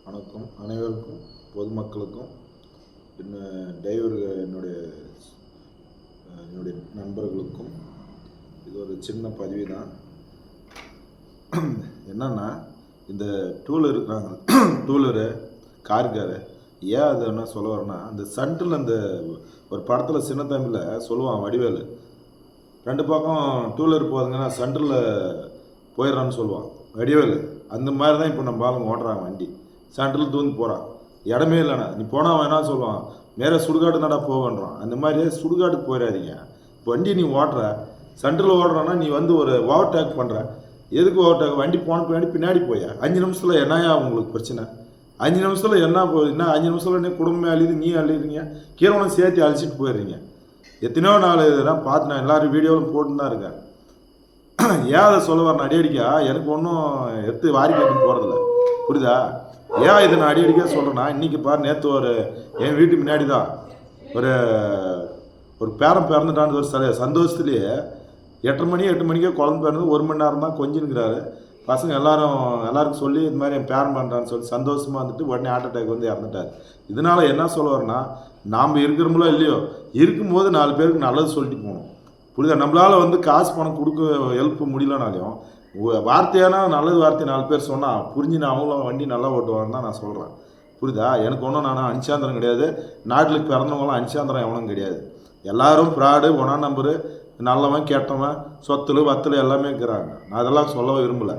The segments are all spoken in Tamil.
வணக்கம் அனைவருக்கும் பொதுமக்களுக்கும் டிரைவர் என்னுடைய நண்பர்களுக்கும் இது ஒரு சின்ன பதிவு தான். என்னன்னா இந்த டூலர் இருக்கிறாங்க, டூலரு காருக்காரு ஏன் அதை என்ன சொல்ல வரேன்னா, அந்த சென்ட்ரில் அந்த ஒரு படத்தில் சின்ன தமிழில் சொல்லுவான் வடிவேலு, ரெண்டு பக்கம் டூலர் போகுதுங்கன்னா சென்ட்ரில் போயிடறான்னு சொல்லுவான் வடிவேலு. அந்த மாதிரி தான் இப்போ நம்ம ஆளுங்க ஓட்டுறாங்க வண்டி. சென்ட்ரல் தூந்து போகிறான், இடமே இல்லைண்ணா, நீ போனால் வேணா சொல்லுவான், நேராக சுடுகாடு நடா போவேன்றான். அந்த மாதிரியே சுடுகாட்டுக்கு போயிடாதீங்க. இப்போ வண்டி நீ ஓட்டுற, சென்ட்ரல் ஓடுறான்னா நீ வந்து ஒரு ஓவர்டேக் பண்ணுற, எதுக்கு ஓவர்டேக்? வண்டி போன பின்னாடி போய் 5 நிமிஷத்தில் என்னையா உங்களுக்கு பிரச்சனை? 5 நிமிஷத்தில் என்ன போகுதுன்னா 5 நிமிஷத்தில் என்ன குடும்பமே அழியுது, நீ அழியுறீங்க, கீரவனை சேர்த்து அழிச்சிட்டு போயிடுறீங்க. எத்தனையோ நாள் இதெல்லாம் பார்த்து நான் எல்லாரும் வீடியோவும் போட்டு தான் இருக்கேன். ஏன் அதை சொல்ல வரேன், அடிக்கடிக்கா எனக்கு ஒன்றும் எடுத்து வாரி கட்டி போகிறதில்ல, புரியுதா? ஏன் இதை நான் அடிக்கடிக்காக சொல்கிறேன்னா, இன்றைக்கி பாரு, நேற்று என் வீட்டுக்கு முன்னாடி தான் ஒரு பேரன் பிறந்துட்டான்னு ஒரு சந்தோஷத்துலேயே 8 மணிக்கே குழந்தை பிறந்து 1 மணி நேரம் தான் கொஞ்சினுக்கிறாரு. பசங்க எல்லாருக்கும் சொல்லி இது மாதிரி என் பேரன் பண்ணுறான்னு சொல்லி சந்தோஷமாக வந்துட்டு உடனே ஹார்ட் அட்டாக் வந்து இறந்துட்டார். இதனால் என்ன சொல்ல வரேன்னா, நாம் இருக்கிறோமோ இல்லையோ, இருக்கும்போது 4 பேருக்கு நல்லது சொல்லிட்டு போகணும், புரியுதா? நம்மளால் வந்து காசு பணம் கொடுக்க ஹெல்ப் முடியலனாலையும் வார்த்தையான நல்லது வார்த்தை 4 பேர் சொன்னால் புரிஞ்சுன்னு அவங்களும் வண்டி நல்லா ஓட்டுவாங்கன்னு தான் நான் சொல்கிறேன், புரியுதா? எனக்கு ஒன்றும் நான் அஞ்சாந்திரம் கிடையாது, நாட்டில் பிறந்தவங்களாம் அஞ்சாந்திரம் எவனும் கிடையாது. எல்லாரும் ஃப்ராடு, 1ஆம் நம்பரு, நல்லவன் கெட்டவன், சொத்துல வத்தில் எல்லாமே இருக்கிறாங்க. நான் அதெல்லாம் சொல்ல விரும்பலை.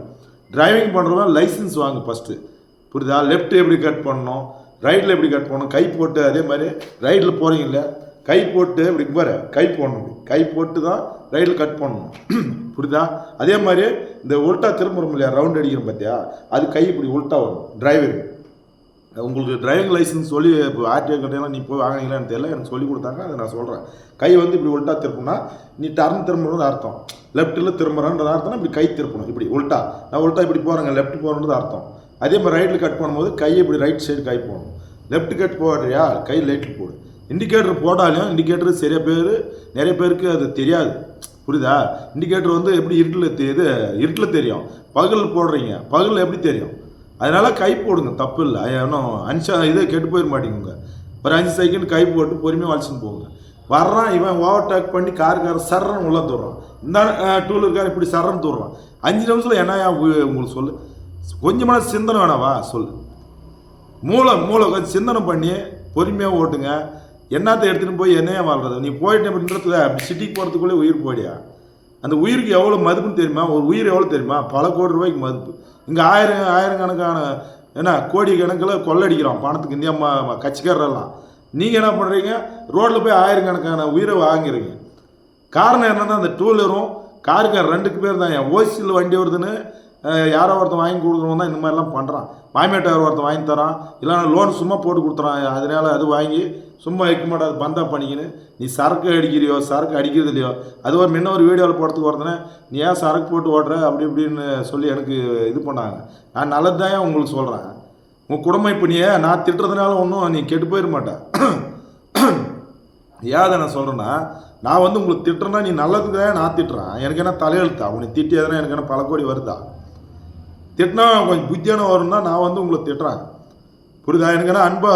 டிரைவிங் பண்ணுறவன் லைசன்ஸ் வாங்க ஃபஸ்ட்டு, புரியுதா? லெஃப்ட் எப்படி கட் பண்ணணும், ரைட்டில் எப்படி கட் பண்ணணும், கை போட்டு அதே மாதிரி ரைட்டில் போகிறீங்க இல்லையா, கை போட்டு இப்படி பாரு, கை போடணும், கை போட்டு தான் ரைட்டில் கட் பண்ணணும், புரியுதா? அதே மாதிரி இந்த உல்ட்டா திரும்புறோம் இல்லையா, ரவுண்ட் அடிக்கிறோம் பார்த்தியா, அது கை இப்படி உல்ட்டா வரும். டிரைவருக்கு உங்களுக்கு டிரைவிங் லைசன்ஸ் சொல்லி இப்போ ஆர்டிஓ கட்டையெல்லாம் நீ போய் வாங்கினீங்களான்னு தெரியல, எனக்கு சொல்லி கொடுத்தாங்க, அதை நான் சொல்கிறேன். கை வந்து இப்படி உல்ட்டா திருப்பினா நீ டர்ன் திரும்பணுன்றது அர்த்தம், லெஃப்ட்டில் திரும்புறன்றது அர்த்தம்னா இப்படி கை திருப்பணும், இப்படி உல்ட்டா. நான் உல்ட்டா இப்படி போகிறேங்க, லெஃப்ட் போகிறன்றது அர்த்தம். அதே மாதிரி ரைட்டில் கட் பண்ணும்போது கையை இப்படி ரைட் சைடு கை போடணும். லெஃப்ட் கட் போடுறியா, கை லைட்டில் போடு. இண்டிகேட்டர் போட்டாலும் இண்டிகேட்டர் நிறைய பேருக்கு அது தெரியாது, புரியுதா? இண்டிகேட்டர் வந்து எப்படி இருட்டில் தெரியும், பகல் போடுறீங்க, பகல் எப்படி தெரியும்? அதனால் கை போடுங்க, தப்பு இல்லை. இன்னும் இதை கெட்டு போயிட மாட்டேங்குங்க. ஒரு 5 செகண்ட் கை போட்டு பொறுமையாக வலிச்சுன்னு போங்க. வர்றான் இவன் ஓவர்டேக் பண்ணி காருக்காரன் சர்றன்னு உள்ள தூடுறான், இந்த டூலருக்காரன் இப்படி சர்றன்னு தூடுறான். 5 நிமிஷத்தில் என்னையா உங்களுக்கு சொல்லு, கொஞ்சமான சிந்தனை வேணாவா சொல்லு? மூளை கொஞ்சம் சிந்தனை பண்ணி பொறுமையாக ஓட்டுங்க. என்னத்தை எடுத்துகிட்டு போய் என்னையா வாழ்றது? நீ போயிட்டு அப்படின்றதுல அப்படி சிட்டிக்கு போகிறதுக்குள்ளே உயிர் போயிடியா? அந்த உயிருக்கு எவ்வளோ மதிப்புன்னு தெரியுமா? ஒரு உயிர் எவ்வளோ தெரியுமா? பல கோடி ரூபாய்க்கு மதிப்பு. இங்கே ஆயிரக்கணக்கான கோடி கணக்கில் கொள்ளடிக்கிறோம் பணத்துக்கு இந்தியா கட்சிக்காரெல்லாம். நீங்கள் என்ன பண்ணுறீங்க? ரோட்டில் போய் ஆயிரக்கணக்கான உயிரை வாங்கிறீங்க. காரணம் என்னென்னா, அந்த டூலரும் காருக்கார் 2 பேர் தான். என் ஓசியில் வண்டி வருதுன்னு யாரோ ஒருத்தன் வாங்கி கொடுக்குறவங்க தான் இந்த மாதிரிலாம் பண்ணுறான். மாமியாட்டார் ஒருத்தன் வாங்கி தரான், இல்லைன்னா லோன் சும்மா போட்டு கொடுத்துறான். அதனால் அது வாங்கி சும்மா வைக்க மாட்டாது, பந்தா பண்ணிக்கின்னு நீ சரக்கு அடிக்கிறியோ சரக்கு அடிக்கிறது இல்லையோ, அது ஒரு ஒரு வீடியோவில் போடுறதுக்கு ஒருத்தனே நீ ஏன் சரக்கு போட்டு ஓடுற அப்படி இப்படின்னு சொல்லி எனக்கு இது பண்ணாங்க. நான் நல்லது தான் உங்களுக்கு சொல்கிறேன். உங்கள் குடும்பம் இப்போ நான் திட்டுறதுனால ஒன்றும் நீ கெட்டு போயிட மாட்டேன். ஏன் அதை நான் சொல்கிறேன்னா, நான் வந்து உங்களுக்கு திட்டுறேன்னா நீ நல்லதுக்கு தான் நான் திட்டுறேன். எனக்கு என்ன தலையெழுத்தா? உனக்கு திட்டியதுனா எனக்கு என்ன பல கோடி வருதா? திட்டினா கொஞ்சம் புத்தியான வரும்னா நான் வந்து உங்களை திட்டுறேன், புரியுதா? எனக்கு என்ன அன்பா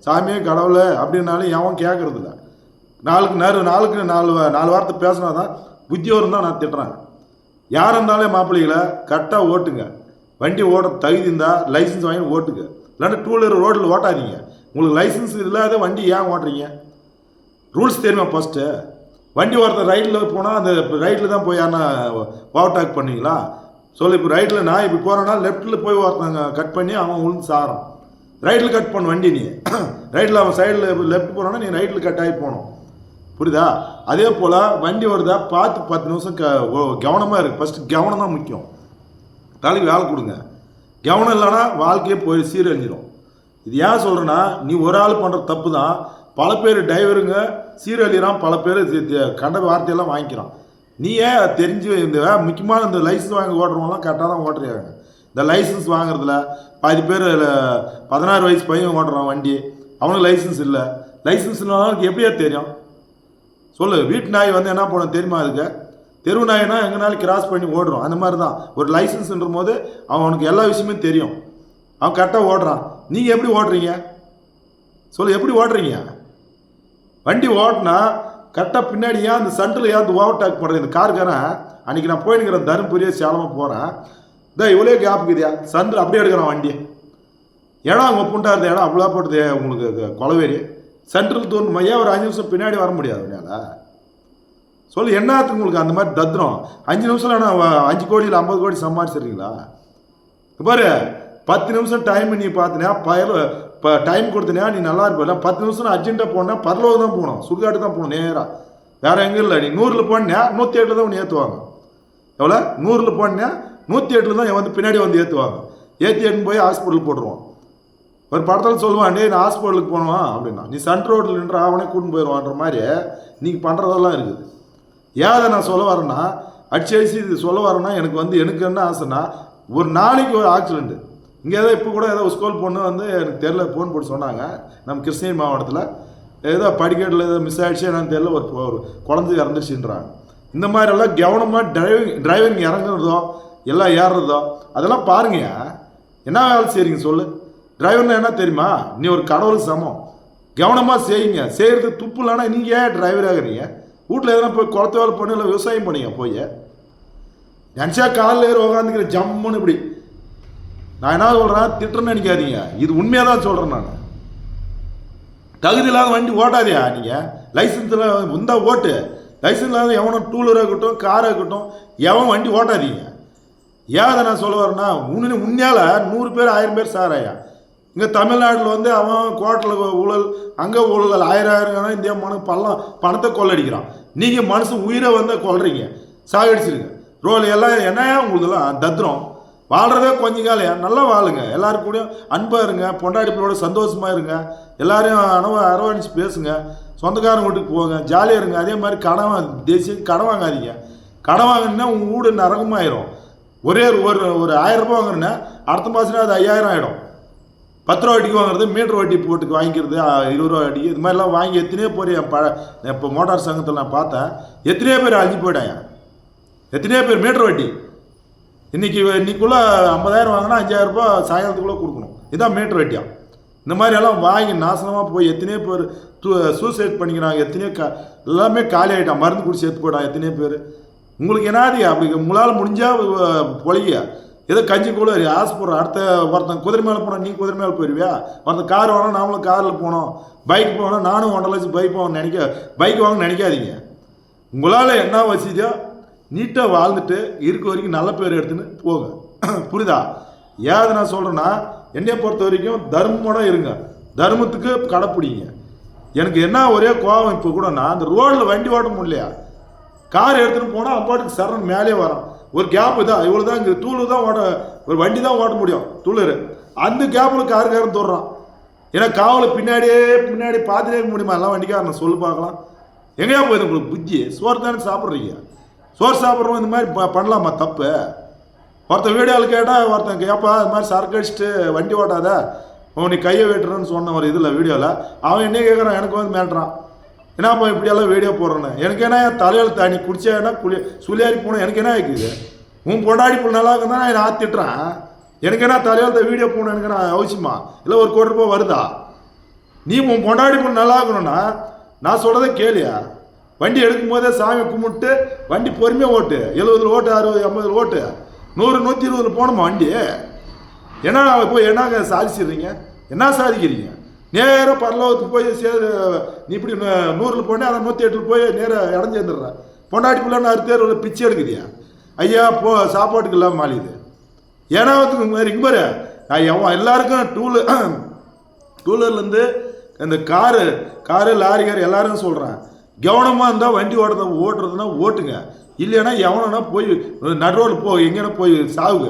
சாமியே கடவுளை அப்படின்னாலும் எவன் கேட்கறது இல்லை. நாளுக்கு 4 வார்த்தை பேசினா தான் புத்தி வரும் தான் நான் திட்டுறேன். யார் இருந்தாலும் மாப்பிள்ளைகளை கரெக்டாக ஓட்டுங்க. வண்டி ஓட தகுதி இருந்தால் லைசன்ஸ் வாங்கி ஓட்டுங்க, இல்லைன்னா டூலர் ரோட்டில் ஓட்டாதீங்க. உங்களுக்கு லைசன்ஸ் இல்லாத வண்டி ஏன் ஓட்டுறீங்க? ரூல்ஸ் தெரியுமா? ஃபஸ்ட்டு வண்டி ஒருத்தர் ரைட்டில் போனால் அந்த ரைட்டில் தான் போய் யாருன்னா ஓவர்டேக் பண்ணுவீங்களா? சொல்லு. இப்போ ரைட்டில் நான் இப்படி போகிறேன்னா லெஃப்ட்டில் போய் ஒருத்தங்க கட் பண்ணி அவன் உளுந்து சாகிறான். ரைட்டில் கட் பண்ண வண்டி நீ ரைட்டில் அவன் சைடில் லெஃப்ட் போனோன்னா நீ ரைட்டில் கட் ஆகி போகணும், புரியுதா? அதே போல் வண்டி வருதா பார்த்து 10 நிமிஷம் கவனமாக இருக்குது. ஃபஸ்ட்டு கவனம் தான் முக்கியம். தலைக்கு வேலை கொடுங்க. கவனம் இல்லைன்னா வாழ்க்கையே போய் சீரழிஞ்சிடும். இது ஏன் சொல்கிறேன்னா, நீ ஒரு ஆள் பண்ணுற தப்பு தான் பல பேர் டிரைவருங்க சீரழிகிறான், பல பேர் கண்ட வார்த்தையெல்லாம் வாங்கிக்கிறான். நீ ஏன் தெரிஞ்சு இந்த முக்கியமான இந்த லைசன்ஸ் வாங்கி ஓட்டுறவங்களாம் கரெக்டாக தான் ஓட்டுறாங்க. இந்த லைசன்ஸ் வாங்குறதுல பாதி பேர் 16 வயசு பையன் ஓட்டுறான் வண்டி, அவனுக்கு லைசன்ஸ் இல்லை. லைசன்ஸ் இல்லாதவனுக்கு எப்படியா தெரியும் சொல்லு? வீட்டு நாய் வந்து என்ன பண்ண தெரியுமா? அதுக்கு தெருவு நாயினா எங்கனாலும் கிராஸ் பண்ணி ஓடுறோம். அந்த மாதிரி தான் ஒரு லைசன்ஸ்ன்ற போது அவனுக்கு எல்லா விஷயமே தெரியும். அவன் கரெக்டாக ஓடுறான். நீங்கள் எப்படி ஓடுறீங்க சொல்லு? எப்படி ஓடுறீங்க? வண்டி ஓட்டினா கரெக்டாக பின்னாடி ஏன் அந்த சென்டரில் ஏன் ஓவர்டேக் பண்ணுறது? இந்த காருக்காரன் அன்றைக்கி நான் போயினுக்கிறேன் தருமபுரியே சேலமாக போகிறேன். இவ்வளோ கேப் இருக்குதியா, சென்டர் அப்படியே எடுக்கிறான் வண்டி. இடம் அங்கே புண்டா இருந்த இடம் அவ்வளோ போட்டுது உங்களுக்கு கொலவேரி. சென்ட்ரல் தூரணுமா? ஏன் ஒரு 5 நிமிஷம் பின்னாடி வர முடியாது உன்னால? சொல்லு, என்னத்துக்கு உங்களுக்கு அந்த மாதிரி தத்ரம்? 5 நிமிஷம் நான் 5 கோடி இல்லை 50 கோடி சம்பாதிச்சிருக்கீங்களா? பாரு, 10 நிமிஷம் டைம் நீ பார்த்தினா இப்போ டைம் கொடுத்தினா நீ நல்லா இருப்ப. 10 நிமிஷம் அர்ஜென்ட்டாக போனால் பரலோகம் தான் போகணும், சுடுகாட்டு தான் போகணும் நேராக, வேறு எங்கே இல்லை. நீ 100ல் போனியா 108 தான் உன்னை ஏற்றுவாங்க. எவ்வளோ? 100ல் போனியா 108 தான் வந்து பின்னாடி வந்து ஏற்றுவாங்க. ஏற்றிட்டு போய் ஹாஸ்பிட்டல் போட்டுருவான். ஒரு படத்தில் சொல்லுவான், டே நான் ஹாஸ்பிட்டலுக்கு போனவான் அப்படின்னா, நீ சென்ட்ரு ரோட்டில் நின்று அவனே கூட்டின்னு போயிடுவான்ற மாதிரி நீங்கள் பண்ணுறதெல்லாம் இருக்குது. ஏதை நான் சொல்ல வரேன்னா, அடிச்சு இது சொல்ல வரேன்னா, எனக்கு என்ன ஆசைன்னா, ஒரு நாளைக்கு ஒரு ஆக்சிடென்ட்டு இங்கே ஏதோ இப்போ கூட ஏதோ ஸ்கூல் பொண்ணு வந்து எனக்கு தெரில ஃபோன் போட்டு சொன்னாங்க, நம்ம கிருஷ்ணகிரி மாவட்டத்தில் ஏதோ படிக்கட்டில் ஏதோ மிஸ் ஆகிடுச்சு என்னன்னு தெரில, ஒரு குழந்தை இறந்துச்சுன்றாங்க. இந்த மாதிரிலாம் கவனமாக டிரைவிங் இறங்குறதோ எல்லாம் ஏறுறதோ அதெல்லாம் பாருங்க. என்ன வேலை செய்கிறீங்க சொல்லு? டிரைவர்னா என்ன தெரியுமா? நீ ஒரு கடவுளுக்கு சமம். கவனமாக செய்யுங்க. செய்கிறது துப்பு இல்லைன்னா நீங்கள் ஏன் டிரைவர் ஆகுறீங்க? வீட்டில் எதனா போய் குளத்து வேலை பண்ணி இல்லை விவசாயம் பண்ணிங்க போய் நினச்சா காலில் ஏறி உக்காந்துக்கிற ஜம்முன்னு இப்படி. நான் என்ன சொல்கிறேன், திட்டுறேன்னு நினைக்காதீங்க, இது உண்மையாக தான் சொல்கிறேன். நான் தகுதி இல்லாத வண்டி ஓட்டாதியா. நீங்கள் லைசன்ஸில் முந்தா ஓட்டு, லைசன்ஸ் இல்லாத எவனும் டூலராக இருக்கட்டும் காராக இருக்கட்டும் எவன் வண்டி ஓட்டாதீங்க. ஏன் அதை நான் சொல்ல வரேன்னா, உண்மையால் 100 பேர் 1000 பேர் சாராயா. இங்கே தமிழ்நாட்டில் வந்து அவன் கோட்டில் ஊழல், அங்கே ஊழல், 1000 இந்தியா பணத்தை கொள்ளடிக்கிறான். நீங்கள் மனுஷன் உயிரை வந்து கொள்றீங்க, சாகடிச்சிருங்க. ரோல் எல்லாம் என்னையா உங்களுதெல்லாம் தத்ரம்? வாழ்கிறதே கொஞ்சம் காலையா, நல்லா வாழுங்க. எல்லாரும் கூட அன்பாக இருங்க, பொண்டாடிப்போட சந்தோஷமாக இருங்க, எல்லாரையும் அரவணைச்சு பேசுங்க, சொந்தக்காரன் வீட்டுக்கு போங்க, ஜாலியாக இருங்க. அதே மாதிரி கடன் வாங்காதீங்க. கடன் வாங்கினா உங்கள் வீடு நரகமாயிரும். ஒரே ஒரு 1000 ரூபா வாங்குறேன்னா அடுத்த மாதம் அது 5000 ஆகிடும். 10 ரூபா வட்டிக்கு வாங்குறது, மீட்டர் வட்டி போட்டுக்கு வாங்கிக்கிறது, 20 ரூபா வட்டிக்கு, இது மாதிரிலாம் வாங்கி எத்தனையோ பேர் இப்போ மோட்டார் சங்கத்தில் நான் பார்த்தேன், எத்தனையோ பேர் அழிஞ்சு போயிட்டாங்க. எத்தனையோ பேர் மீட்டர் வட்டி இன்னைக்குள்ளே 50000 வாங்கினா 5000 ரூபா சாயங்காலத்துக்குள்ளே கொடுக்கணும். இதுதான் மீட்டர் வட்டியா. இந்த மாதிரி எல்லாம் வாங்கி நாசனமாக போய் எத்தனையோ பேர் சூசைட் பண்ணிக்கிறாங்க. எத்தனையோ எல்லாமே காலி ஆகிட்டான், மருந்து குடிச்சு சேர்த்து போயிட்டான் எத்தனையோ பேர். உங்களுக்கு என்னாதியா? அப்படி உங்களால் முடிஞ்சால் பொழிய ஏதோ கஞ்சி கூட ஆசை போடுற. அடுத்த ஒருத்தன் குதிரை மேலே போனால் நீ குதிரை மேலே போயிடுவியா? ஒருத்தன் கார் வாங்கினா நாமளும் காரில் போனோம், பைக் போனால் நானும் 1.5 லட்சம் பைக் வாங்கன்னு நினைக்காதீங்க. உங்களால் என்ன வசதியோ நீட்டாக வாழ்ந்துட்டு இருக்க வரைக்கும் நல்ல பேர் எடுத்துன்னு போங்க. புரியுதா? ஏது நான் சொல்கிறேன்னா, என்னையை பொறுத்த வரைக்கும் தர்மமோட இருங்க, தர்மத்துக்கு கடைப்பிடிங்க. எனக்கு என்ன ஒரே கோபம் இப்போ கூட, நான் அந்த ரோடில் வண்டி ஓட்ட முடியலையா, கார் எடுத்துகிட்டு போனால் அப்பாட்டுக்கு சரண் மேலே வரோம். ஒரு கேப்பு தான், இவ்வளோ தான், இங்கே டூலர் தான் ஒரு வண்டி தான் ஓட்ட முடியும், டூலரு. அந்த கேப்பில் காருக்காரன் தோடுறான். ஏன்னா காவலை பின்னாடி பார்த்துட்டே இருக்க முடியுமா எல்லாம் வண்டிக்காரன்? சொல்லு பார்க்கலாம். எங்கேயா போயிது உங்களுக்கு புத்தி? சோறு தானே சாப்பிட்றீங்க, சோறு சாப்பிட்றோம். இந்த மாதிரி பண்ணலாமா? தப்பு. ஒருத்தன் வீடியோவில் கேட்டால் ஒருத்தன் கேட்பா, இது மாதிரி சரக்கு அடிச்சுட்டு வண்டி ஓட்டாத, நீ கையை வெட்டுறன்னு சொன்ன ஒரு இதில் வீடியோவில் அவன் என்ன கேட்குறான், எனக்கு வந்து மேட்டுறான், என்னப்பா இப்படியெல்லாம் வீடியோ போடுறேன்னு. எனக்கு என்ன தலையில் தண்ணி குடிச்சேன்னா சுழியாரி போகணும், எனக்கு என்ன இருக்குது? உன் பொண்டாடி புல் நல்லா இருக்குன்னா நான் ஆத்திட்டுறேன், எனக்கு என்ன தலையில் வீடியோ போகணும், எனக்கு நான் அவசியமா இல்லை? 1 கோடி ரூபாய் வருதா? நீ உன் பொண்டாடி புல் நல்லா இருக்கணும்னா நான் சொல்கிறத கேளியா. வண்டி எடுக்கும் போதே சாமி கும்பிட்டு வண்டி பொறுமையாக ஓட்டு. 70 ஓட்டு, 60 80 ஓட்டு, 100 120 போகணுமா வண்டி? என்ன போய் என்ன சாதிச்சிடுறீங்க? என்ன சாதிக்கிறீங்க? நேராக பரலோகத்துக்கு போய் நீ இப்படி 100ல் போனே அதை 108ல் போய் நேராக இடம் சேர்ந்துடுற. பொண்டாட்டி பிள்ளைன்னு 6 தேர்வில் பிச்சை எடுக்குதியா? ஐயா சாப்பாட்டுக்கு இல்லாமல் மாலிது. ஏன்னா இங்கே பாரு, நான் எல்லாருக்கும் டூலர்லேருந்து இந்த காரு லாரி எல்லாரும் சொல்கிறேன், கவனமாக இருந்தால் வண்டி ஓட்டுறதுன்னா ஓட்டுங்க, இல்லைன்னா எவனா போய் நடுரோடு எங்கேனா போய் சாவுங்க.